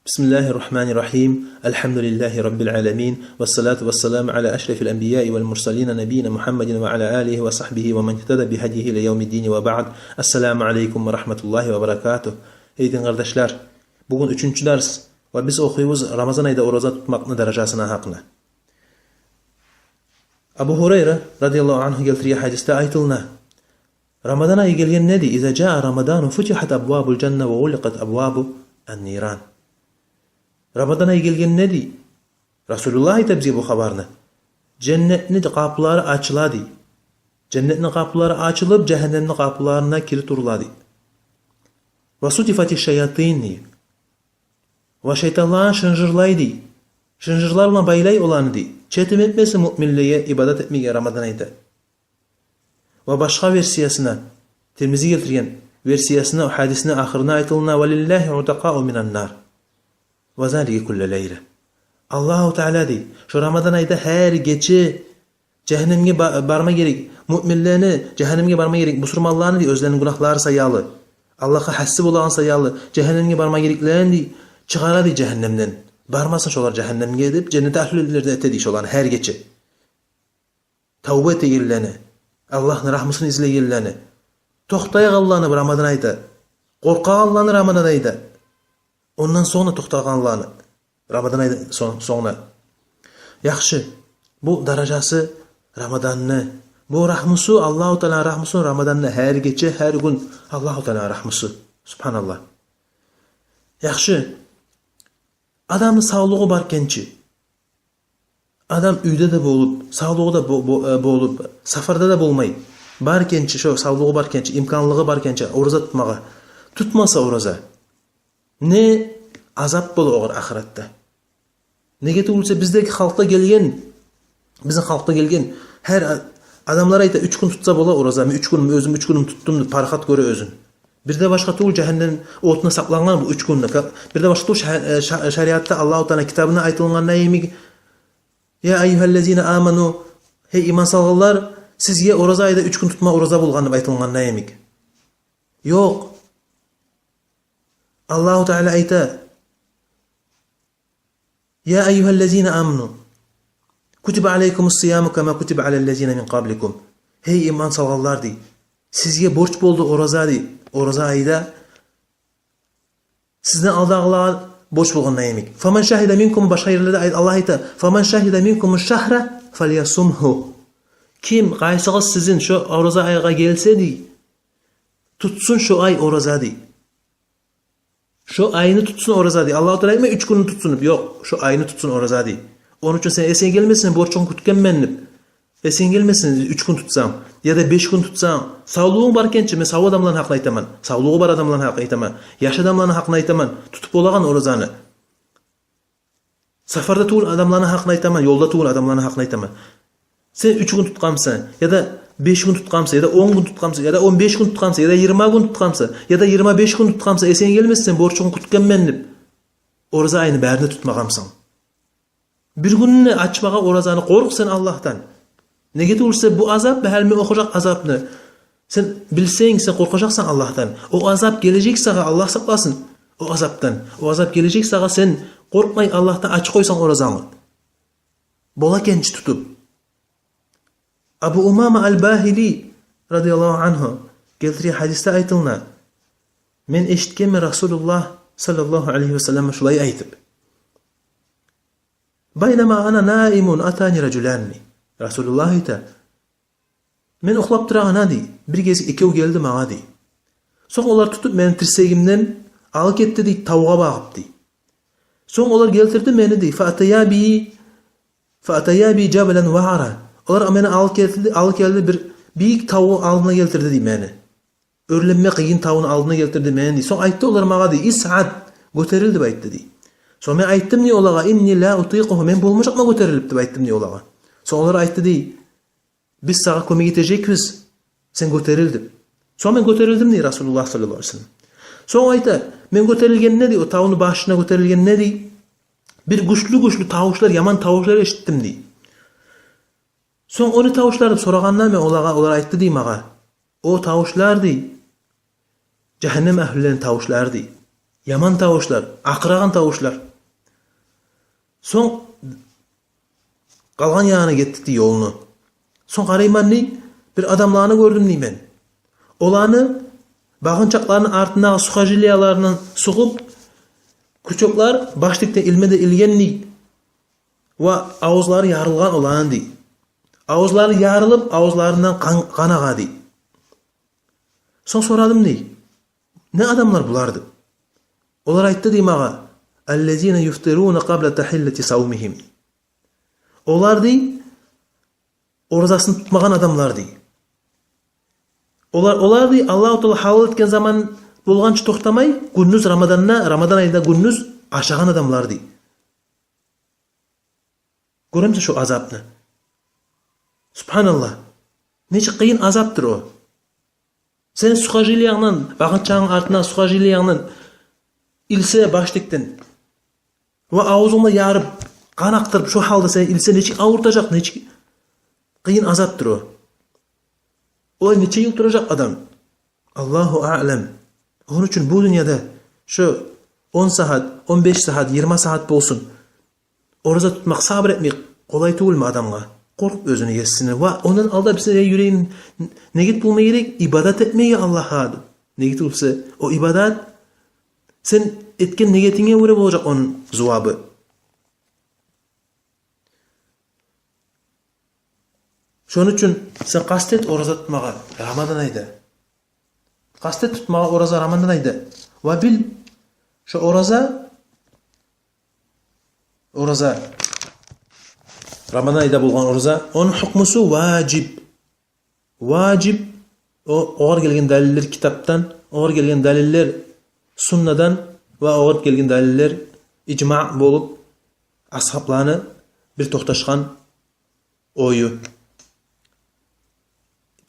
Bismillahirrahmanirrahim. Elhamdülillahi Rabbil alemin. Vessalatu vesselamu ala eşrefil enbiyai vel mursalina nebiyina Muhammedin ve ala alihi ve sahbihi ve men ihteda bihadihi ile yevmiddini ve ba'd. Esselamu aleyküm ve rahmetullahi ve berekatuh. Ey din kardeşler, bugün 3. ders ve biz okuyuz Ramazan ayda oruza tutmakны derecesine hakına. Abu Hureyre radıyallahu anhu geltiriyor hadiste aytılına. Ramazan ayı gelgen nedi? İza jaa Ramadanu futihat abwabul cennet ve uliqat abwabu en-niran. Ramazan ayı gelgen nedi? Resulullah ayta bizge bu habarını. Cennetnin kapıları açıladı. Cennetnin kapıları açılıp cehennemin kapılarına kilit uruladı. Ve sutifati şeyatini. Ve şeytanlar şınjırlaydı. Şınjırlarla baylay olanıdı. Çetim etmesi müminliğe ibadet etmeye Ramazan ayda. Ve başka versiyasına, Tirmizi getirgen versiyasına, o hadisine ahirine aytılına velillahi utaka'u minan nar. Ve zâlike kulle leyre. Allahu Teala dey, şu Ramazan ayda her gece cehennemge barma gerek, müminlerini cehennemge barma gerek, musulmanlarını dey, özlerinin günahları sayalı, Allah'a hassib olan sayalı, cehennemge barma gereklerini dey, çıkara dey cehennemden. Barmasın şolar cehennemge edip, cennete ahlülerde etedi şolar her gece. Tavbe eteyirlerini, Allah'ın rahmısını izleyirlerini, toxtaya Allah'ını Ramazan ayda, korka Allah'ını Ramazan ayda, ondan sonra toxtağanlarını Ramazan ayda sonra. Yaxşı, bu derecesi Ramazan'ını, bu rahmusu Allahu Teala rahmusu Ramazan'ını her gece her gün Allahu Teala rahmusu. Subhanallah. Yaxşı, adamın sağlığı barkençi, adam üyde de bolup, sağlığı da bolup, safarda da bolmay, barkençi, şu sağlığı barkençi, imkanlığı barkençi, oruza tutmağa, tutmasa oruza, ne azap bolu olur ahirette. Ne getirse bizdeki halkta gelgen, bizim halkta gelgen her adamlar ayta 3 gün tutsa bola oruza, 3 gün özüm 3 günüm tuttum parxat göre özün. Bir de başka tuğul cehennem otuna saklangan bu 3 günde. Bir de başka tuğul şeriatta Allahu Teala kitabına aytılgan neymi? Ya eyyühellezine amanu, hey iman salgılar, sizge oruza ayda 3 gün tutma oruza bulganı aytılgan neymi? Yok. Allahu Teala ayta Ya eyyühellezine amanu kutiba aleykumus siyamu kema kutiba alellezine min qablikum. Hey iman salgılar dey. Sizge borç boldu oruza dey. Oruza ayda sizden aldağlar borç bolgan neymi? Faman şahide minkum başka yerlerde Allah ayta faman şahide minkumuş şahra falyasumhu. Kim qaysıgız sizin şu oruza ayga gelse dey, tutsun şu ay oruza dey. Şu ayını tutsun oruza dey. Allah-u Teala etme 3 günü tutsun. Yok, şu ayını tutsun oruza dey. Onun için sen esen gelmesin, borçun kutken menlip. Esen gelmesin 3 gün tutsam ya da 5 gün tutsam. Sağlığın barkençi, men sağ adamların hakkını aytaman. Sağlığı bar adamların hakkını aytaman. Yaş adamların hakkını aytaman. Tutup olagan oruzanı. Safarda tuğul adamların hakkını aytaman. Yolda tuğul adamların hakkını aytaman. Sen 3 gün tutkamsan ya da 5 gün tutkamsa ya da 10 gün tutkamsa ya da 15 gün tutkamsa ya da 20 gün tutkamsa ya da 25 gün tutkamsa esen gelmezsen borçun kutken menlip oruza ayını bärini tutmagamsan. Bir gününü açmağa orazanı kork sen Allah'tan. Ne getirse bu azap behelmi okuyacak azapını. Sen bilsen sen korkacaksan Allah'tan. O azap gelecek sana Allah saklasın. O azaptan. O azap gelecek sana sen korkmay Allah'tan aç koysan orazanı. Bola genç tutup. Abu Umama al-Bahili radıyallahu anhu geltiriyor hadiste aytılına. Men eşitkenme Resulullah sallallahu aleyhi ve sellem şulay aytıp. Baynama ana naimun atani raculanni. Resulullah ayta. Men uxlap turağına dey. Bir gezi ikeu geldi mağa dey. Soň olar tutup meni tirsegimden alıp ketdi dey, tavuğa bağıp dey. Soň olar geltirdi meni dey. Fa'ataya bi jabalan wa'ara. Olar meni alıp geldi bir büyük tavuğu aldına getirdi dey meni. Örlenme kıyın tavuğunu aldına getirdi meni dey. Soň aytdı olar mağa dey. İs'ad göterildi aytdı dey. Soň men aytdım ni olaga inni la utiquhu men bolmajakma göterilip dep aytdım ni olaga. Soň olar aytdı dey. Biz sağa kömek edecekmiz. Sen göterildin. Soň men göterildim dey Rasulullah sallallahu aleyhi ve sellem. Soň ayta men göterilgen ne dey? O tavuğunu başına göterilgen ne dey? Bir güçlü tavuşlar, yaman tavuşlar eşittim dey. Soň onu tavuşlardı soragandan men olar aytdı dey maga. O tavuşlar dey. Cehennem ählilerin tavuşlar dey. Yaman tavuşlar, akıragan tavuşlar. Soň kalgan ýagyna getdik ýolunu. Soň garayman bir adamlarny gördüm men. Olany bagynçaklarynyň artyndaky suhajiliýalarynyň sugup, küçükler başlykda ilmede ilgenni we awuzlary yarylgan olan di. Awuzlary yarılıp, awuzlaryndan kan agady. Soň soradym ne adamlar bulardy? Olar aýtdy maga: "Allazina yuftiruna qabla tahillati sawmihim." Olar orazasyny tutmagan adamlar Olar Allahu Teala halal etken zaman bolgança toktamay, gündüz Ramadan ayında gündüz aşagan adamlar Göremse şu azapny. Subhanallah. Neçe kıyın azaptır o. Sen suhajiliýanyň, bagynçagyň artyndan suhajiliýanyň ilse başlykdan we awuzyňda ýaryp, kan aktyryp şu halda sen ilse neçe awurtajak, neçe kıyın azaptır o. O neçe ýyl durajak adam. Allahu a'lam. Onun üçin bu dünyada şu 10 saat, 15 saat, 20 saat bolsun oraza tutmak, sabır etmek kolay tugulmy adamga? Korkup özünü yessine ve ondan alda bize yüreğin ne git bulma gerek? İbadat etmeye Allah'a. Ne git bulsa o ibadat sen etken negetine göre olacak onun zuvabı. Şonun için sen kastet oraza tutmağa Ramazan ayda. Kastet tutmağa oraza Ramazan ayda. Ve bil şu oraza Ramazan ayda bolgan oraza onun hukmusu vacip. Vacip o oğar gelgen daliller kitaptan, oğar gelgen daliller sunnadan ve oğar gelgen daliller icma bolup ashablarını bir toktaşkan oyu.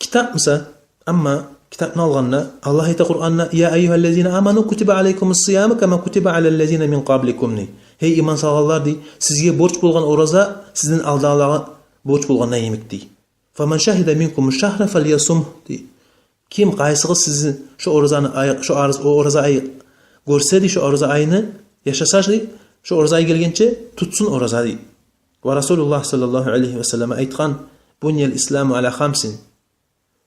Kitap mısa? Ama kitapni alganna Allah ayta Kur'anna ya eyyuhellezine amanu kutiba aleykumus siyam kema kutiba alellezine min qablikum ni. Hey iman sağlar sizge borç bolgan oraza sizin aldağlağa borç bolgandan yemekdi. Faman şahida minkum şahra falyasum di. Kim qaysygy sizin şu orazany o oraza ay görsedi şu oraza ayını yaşasaydı şu oraza ay gelgençe tutsun oraza di. Ve Rasulullah sallallahu aleyhi ve sellem aytgan bunyal islamu ala hamsin.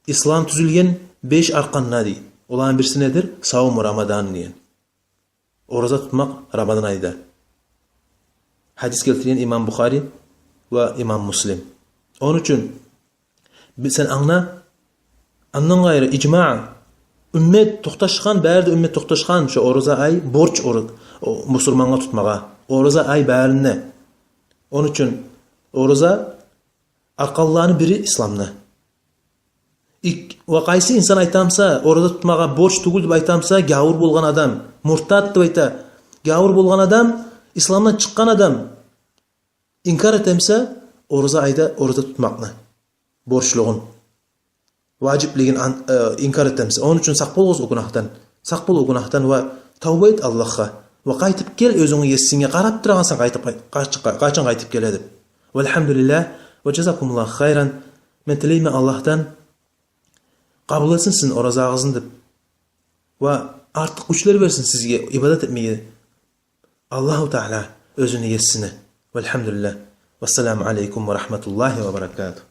İslam tüzülgen 5 arkanna di. Olan birisi nedir? Savum Ramazan diyen. Oraza tutmak Ramazan ayda. Hadis keltiren İmam Bukhari ve İmam Muslim. Onun için sen andan gayrı icma ümmet toktaşkan, bärde ümmet toktaşkan şu oraza ay borç o musulmanga tutmaga. Oraza ay bärinde. Onun için oraza akallany biri İslamda. Ve qaysı insan aytamsa orada tutmaga borç tugul dip aytamsa gawur bolgan adam, murtad dip ayta. Gawur bolgan adam, İslamdan çıkkan adam inkar etemse oraza ayda oraza tutmakny borçluğun vacipligin inkar etemse onun için sak bol o günahtan ve tawba et Allah'a ve qaytyp gel özüňi yessiňe qarap duragansan qaçan qaytyp geledi. Velhamdülillah ve cezakumullah hayran. Men tileyme Allah'tan kabul etsin sizin oraza ağzını dip ve artık güçler versin sizge ibadet etmeye. Allahu Teala özünü yessine. Velhamdülillah. Vesselamu aleykum ve rahmetullahi ve berekatuhu.